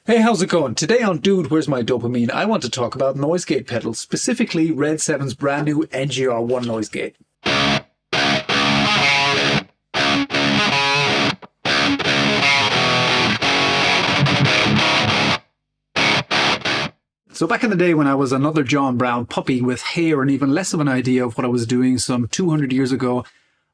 Hey, how's it going? Today on Dude, Where's My Dopamine, I want to talk about noise gate pedals, specifically RedSeven's brand new NGR-1 noise gate. So back in the day when I was another John Brown puppy with hair and even less of an idea of what I was doing some 200 years ago,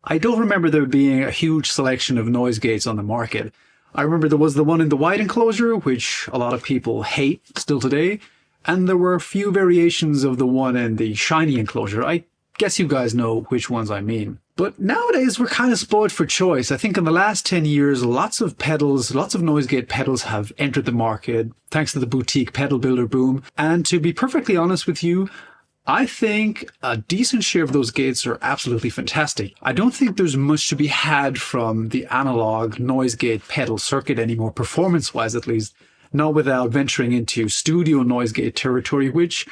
I don't remember there being a huge selection of noise gates on the market. I remember there was the one in the wide enclosure, which a lot of people hate still today, and there were a few variations of the one in the shiny enclosure. I guess you guys know which ones I mean. But nowadays we're kind of spoiled for choice. I think in the last 10 years, lots of noise gate pedals have entered the market, thanks to the boutique pedal builder boom. And to be perfectly honest with you, I think a decent share of those gates are absolutely fantastic. I don't think there's much to be had from the analog noise gate pedal circuit anymore, performance-wise at least, not without venturing into studio noise gate territory, which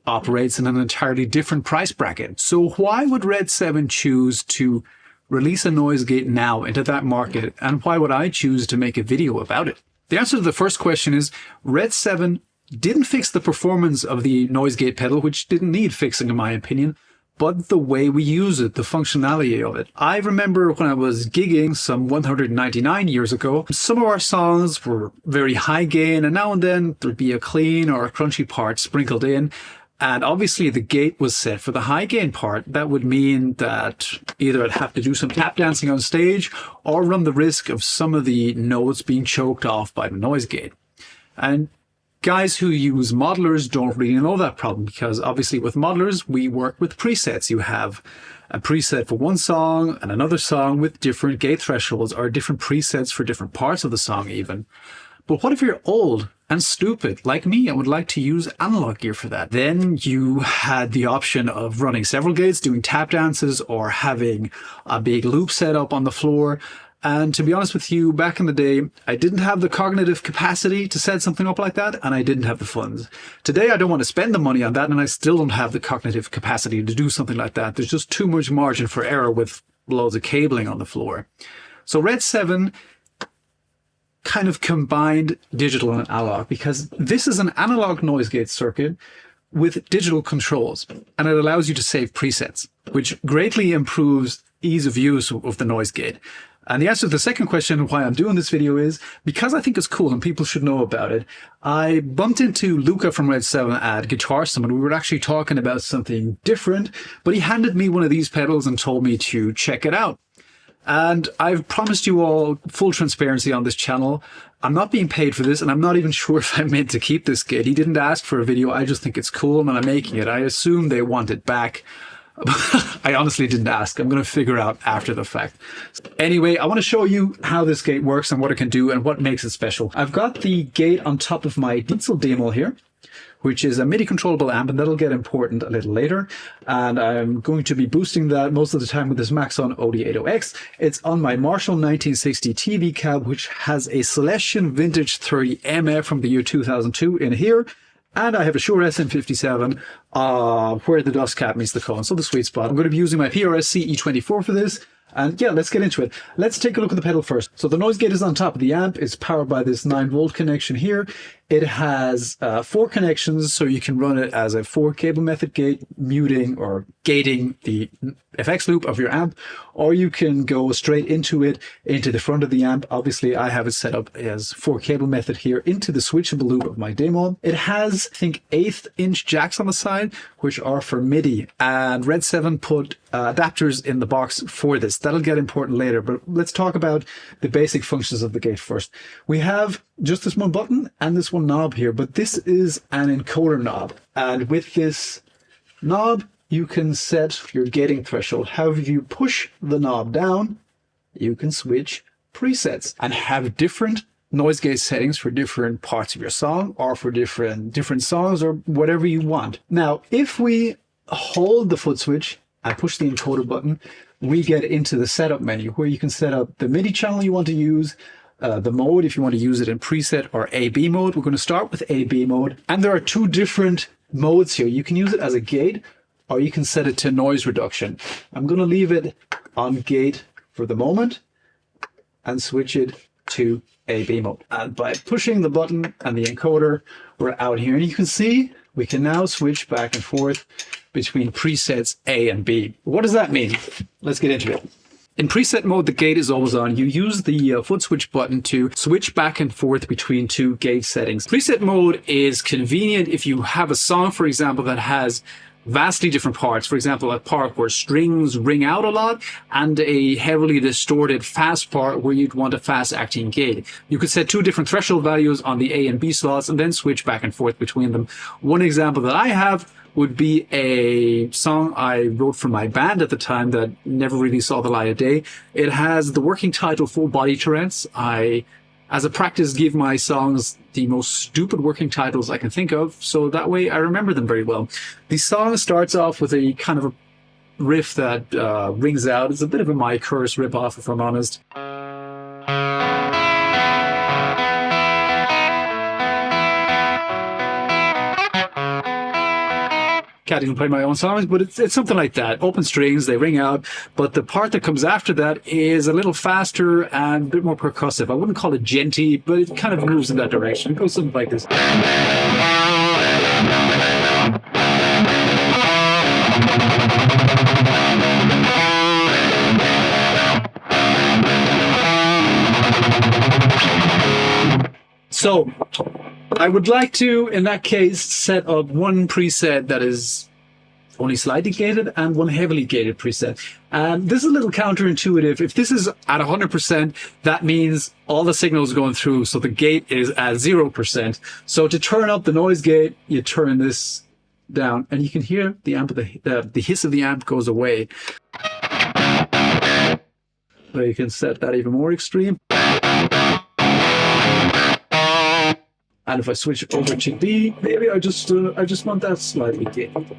operates in an entirely different price bracket. So why would RedSeven choose to release a noise gate now into that market, and why would I choose to make a video about it? The answer to the first question is RedSeven didn't fix the performance of the noise gate pedal, which didn't need fixing in my opinion, but the way we use it, the functionality of it. I remember when I was gigging some 199 years ago, some of our songs were very high gain, and now and then there'd be a clean or a crunchy part sprinkled in. And obviously the gate was set for the high gain part. That would mean that either I'd have to do some tap dancing on stage or run the risk of some of the notes being choked off by the noise gate. And guys who use modelers don't really know that problem, because obviously with modelers, we work with presets. You have a preset for one song and another song with different gate thresholds or different presets for different parts of the song even. But what if you're old and stupid like me and would like to use analog gear for that? Then you had the option of running several gates, doing tap dances, or having a big loop set up on the floor. And to be honest with you, back in the day, I didn't have the cognitive capacity to set something up like that, and I didn't have the funds. Today, I don't want to spend the money on that, and I still don't have the cognitive capacity to do something like that. There's just too much margin for error with loads of cabling on the floor. So RedSeven kind of combined digital and analog, because this is an analog noise gate circuit with digital controls, and it allows you to save presets, which greatly improves ease of use of the noise gate. And the answer to the second question, why I'm doing this video, is because I think it's cool and people should know about it. I bumped into Luca from RedSeven at Guitar Summit. We were actually talking about something different, but he handed me one of these pedals and told me to check it out. And I've promised you all full transparency on this channel. I'm not being paid for this, and I'm not even sure if I'm meant to keep this gate. He didn't ask for a video. I just think it's cool, and I'm making it. I assume they want it back. I honestly didn't ask. I'm going to figure out after the fact. Anyway, I want to show you how this gate works and what it can do and what makes it special. I've got the gate on top of my Diezel D-Moll here, which is a MIDI controllable amp, and that'll get important a little later. And I'm going to be boosting that most of the time with this Maxon OD808X. It's on my Marshall 1960 TV cab, which has a Celestion Vintage 30 MF from the year 2002 in here. And I have a Shure SM57 where the dust cap meets the cone, so the sweet spot. I'm going to be using my PRS CE24 for this. And yeah, let's get into it. Let's take a look at the pedal first. So the noise gate is on top of the amp. It's powered by this 9-volt connection here. It has 4 connections, so you can run it as a 4-cable method gate, muting or gating the FX loop of your amp, or you can go straight into it, into the front of the amp. Obviously, I have it set up as 4-cable method here into the switchable loop of my Diezel. It has, I think, 1/8-inch jacks on the side, which are for MIDI, and RedSeven put adapters in the box for this. That'll get important later, but let's talk about the basic functions of the gate first. We have just this one button and this one knob here, but this is an encoder knob, and with this knob you can set your gating threshold. However, if you push the knob down, you can switch presets and have different noise gate settings for different parts of your song, or for different songs, or whatever you want. Now, if we hold the foot switch and push the encoder button, we get into the setup menu where you can set up the MIDI channel you want to use, the mode if you want to use it in preset or AB mode. We're going to start with AB mode, and there are 2 different modes here. You can use it as a gate, or you can set it to noise reduction. I'm going to leave it on gate for the moment and switch it to A B mode. And by pushing the button and the encoder, we're out here. And you can see we can now switch back and forth between presets A and B. What does that mean? Let's get into it. In preset mode, the gate is always on. You use the foot switch button to switch back and forth between two gate settings. Preset mode is convenient if you have a song, for example, that has vastly different parts. For example, a part where strings ring out a lot and a heavily distorted fast part where you'd want a fast acting gate. You could set two different threshold values on the A and B slots and then switch back and forth between them. One example that I have would be a song I wrote for my band at the time that never really saw the light of day. It has the working title Full Body Trance. I, as a practice, give my songs the most stupid working titles I can think of, so that way I remember them very well. The song starts off with a kind of a riff that rings out. It's a bit of a My Curse ripoff, if I'm honest. Can't even play my own songs, but it's something like that. Open strings, they ring out, but the part that comes after that is a little faster and a bit more percussive. I wouldn't call it djenty, but it kind of moves in that direction. It goes something like this. So I would like to, in that case, set up one preset that is only slightly gated and one heavily gated preset. And this is a little counterintuitive. If this is at 100%, that means all the signals going through, so the gate is at 0%. So to turn up the noise gate, you turn this down, and you can hear the amp, the hiss of the amp goes away. So you can set that even more extreme. And if I switch over to B, maybe I just want that slightly gated.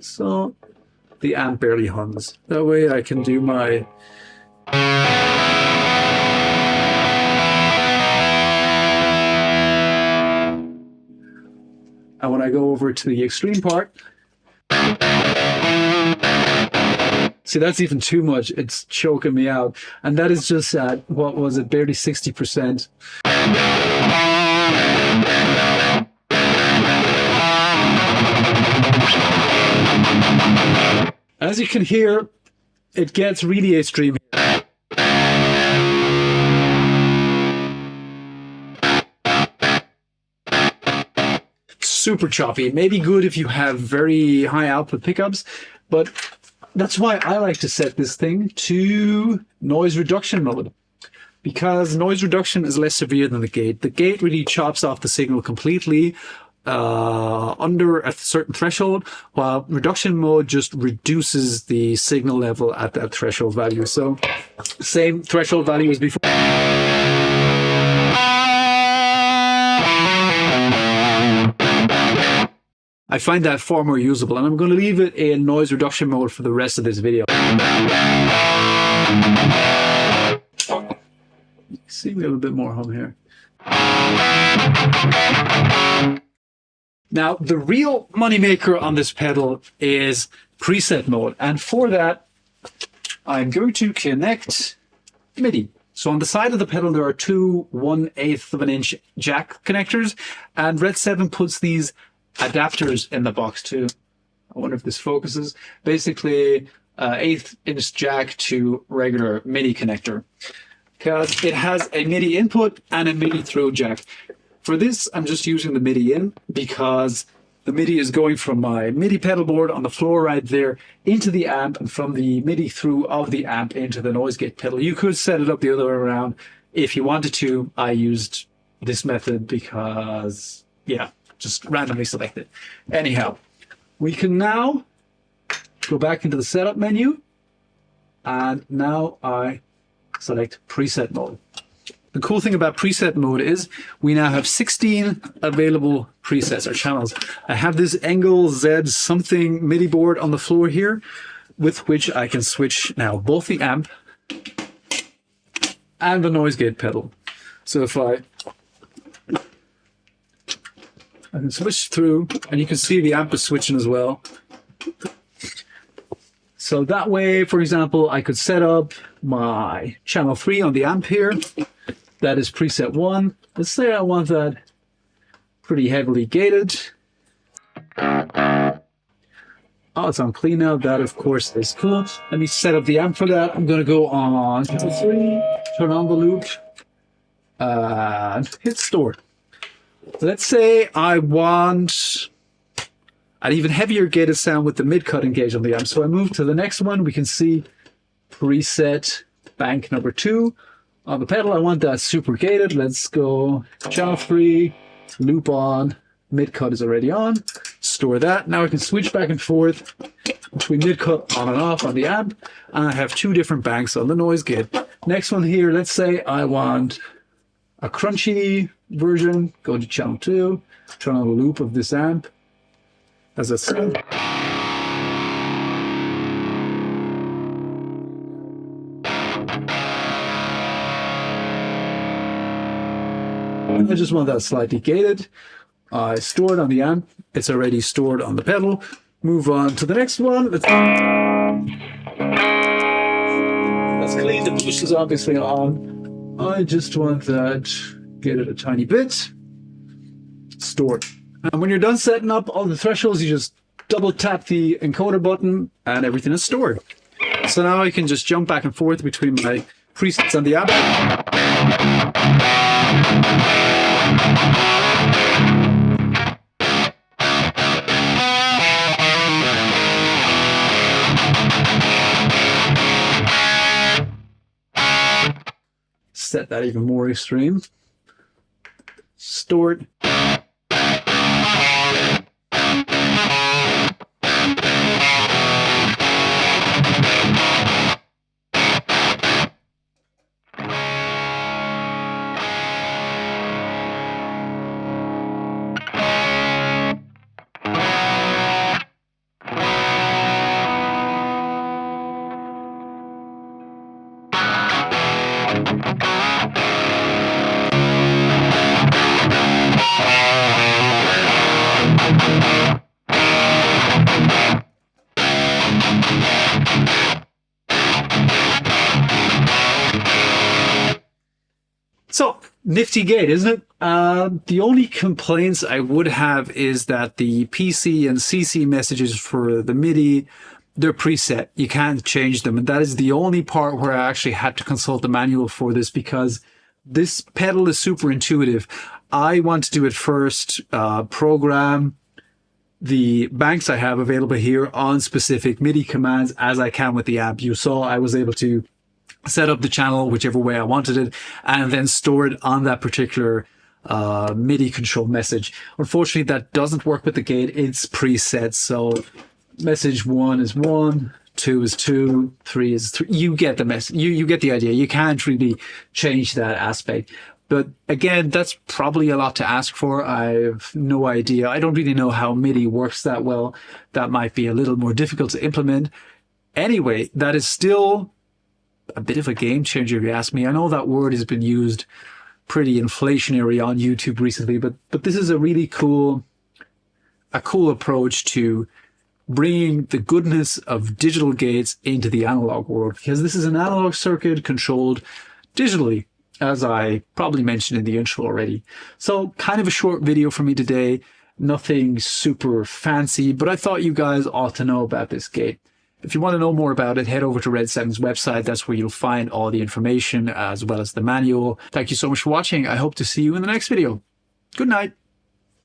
So the amp barely hums. That way I can do my... And when I go over to the extreme part, see, that's even too much. It's choking me out. And that is just at, what was it, barely 60%. As you can hear, it gets really extreme. Super choppy. It may be good if you have very high output pickups, but that's why I like to set this thing to noise reduction mode, because noise reduction is less severe than the gate. The gate really chops off the signal completely under a certain threshold, while reduction mode just reduces the signal level at that threshold value. So same threshold value as before. I find that far more usable, and I'm going to leave it in noise reduction mode for the rest of this video. See, we have a bit more hum here. Now, the real moneymaker on this pedal is preset mode, and for that, I'm going to connect MIDI. So on the side of the pedal, there are two 1/8 of an inch jack connectors, and RedSeven puts these adapters in the box too. I wonder if this focuses. Basically, 1/8 inch jack to regular MIDI connector, because it has a MIDI input and a MIDI through jack. For this, I'm just using the MIDI in because the MIDI is going from my MIDI pedal board on the floor right there into the amp, and from the MIDI through of the amp into the noise gate pedal. You could set it up the other way around if you wanted to. I used this method because, yeah, just randomly selected. Anyhow, we can now go back into the setup menu, and now I select preset mode. The cool thing about preset mode is we now have 16 available presets or channels. I have this Engel Z something MIDI board on the floor here, with which I can switch now both the amp and the noise gate pedal. So if I can switch through, and you can see the amp is switching as well. So that way, for example, I could set up my channel 3 on the amp here. That is preset 1. Let's say I want that pretty heavily gated. Oh, it's on clean now. That, of course, is cool. Let me set up the amp for that. I'm going to go on channel 3, turn on the loop, and hit store. Let's say I want an even heavier gated sound with the mid-cut engaged on the amp. So I move to the next one. We can see preset bank number 2 on the pedal. I want that super gated. Let's go channel 3, loop on, mid-cut is already on. Store that. Now I can switch back and forth between mid-cut on and off on the amp. And I have 2 different banks on the noise gate. Next one here, let's say I want a crunchy version. Go to channel 2, turn on the loop of this amp. As I said, I just want that slightly gated. I store it on the amp. It's already stored on the pedal. Move on to the next one. That's clean. The push is obviously on. I just want that gated a tiny bit. Stored. And when you're done setting up all the thresholds, you just double tap the encoder button and everything is stored. So now I can just jump back and forth between my presets on the app. Set that even more extreme. Stored. So, nifty gate, isn't it? The only complaints I would have is that the PC and CC messages for the MIDI, they're preset. You can't change them. And that is the only part where I actually had to consult the manual for this, because this pedal is super intuitive. I want to do it first, program the banks I have available here on specific MIDI commands as I can with the app. You saw I was able to set up the channel whichever way I wanted it, and then store it on that particular MIDI control message. Unfortunately, that doesn't work with the gate. It's preset. So message 1 is 1, 2 is 2, 3 is 3. You get the message. You get the idea. You can't really change that aspect. But again, that's probably a lot to ask for. I have no idea. I don't really know how MIDI works that well. That might be a little more difficult to implement. Anyway, that is still a bit of a game changer, if you ask me. I know that word has been used pretty inflationary on YouTube recently, but this is a really cool approach to bringing the goodness of digital gates into the analog world, because this is an analog circuit controlled digitally, as I probably mentioned in the intro already. So kind of a short video for me today, nothing super fancy, but I thought you guys ought to know about this gate. If you want to know more about it, head over to RedSeven's website. That's where you'll find all the information as well as the manual. Thank you so much for watching. I hope to see you in the next video. Good night.